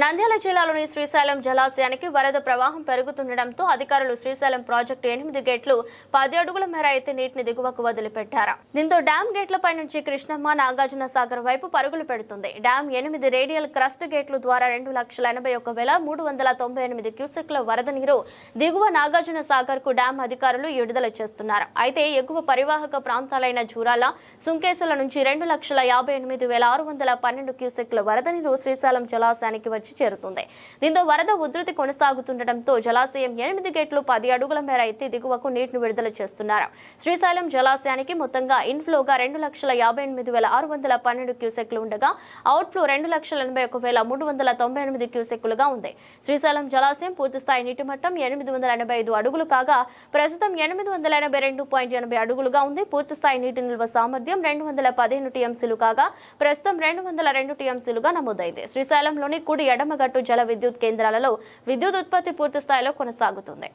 నంద్యాల జిల్లాలోని శ్రీశైలం జలాశయానికి వరద ప్రవాహం పెరుగుతుండటంతో అధికారులు శ్రీశైలం ప్రాజెక్టు 8 గేట్లు 10 అడుగుల మేర అయితే నీటిని దిగువకు వదిలిపెట్టారు. దీంతో డ్యాం గేట్లపై నుంచి కృష్ణమ్మ నాగార్జున సాగర్ వైపు పరుగులు పెడుతుంది. డ్యాం 8 రేడియల్ క్రస్ట్ గేట్లు ద్వారా 2,81,398 క్యూసెక్ల వరద నీరు దిగువ నాగార్జున సాగర్ కు డ్యాం అధికారులు విడుదల చేస్తున్నారు. అయితే ఎగువ పరివాహక ప్రాంతాలైన జూరాల, సుంకేసుల నుంచి 2,58,612 క్యూసెక్ల వరద నీరు శ్రీశైలం జలాశయానికి చేరుతుంది. దీంతో వరద ఉధృతి కొనసాగుతుండటంతో జలాశయం 8 గేట్లు 10 అడుగుల మేర ఎత్తి దిగువకు నీటిని విడుదల చేస్తున్నారు. శ్రీశైలం జలాశయానికి మొత్తంగా ఇన్ఫ్లోగా 2,58,612 క్యూసెక్లు ఉండగా అవుట్ఫ్లో 2,81,398 క్యూసెక్లుగా ఉంది. శ్రీశైలం జలాశయం పూర్తిస్థాయి నీటి మట్టం 885 అడుగులు కాగా ప్రస్తుతం 882.80 అడుగులుగా ఉంది. పూర్తిస్థాయి నీటి నిల్వ సామర్థ్యం 215 టీఎంసీలు కాగా ప్రస్తుతం 202 టీఎంసీలుగా నమోదైంది. శ్రీశైలంలోని కుడి ఎడమగట్టు జల విద్యుత్ కేంద్రాలలో విద్యుత్ ఉత్పత్తి పూర్తి స్థాయిలో కొనసాగుతుంది.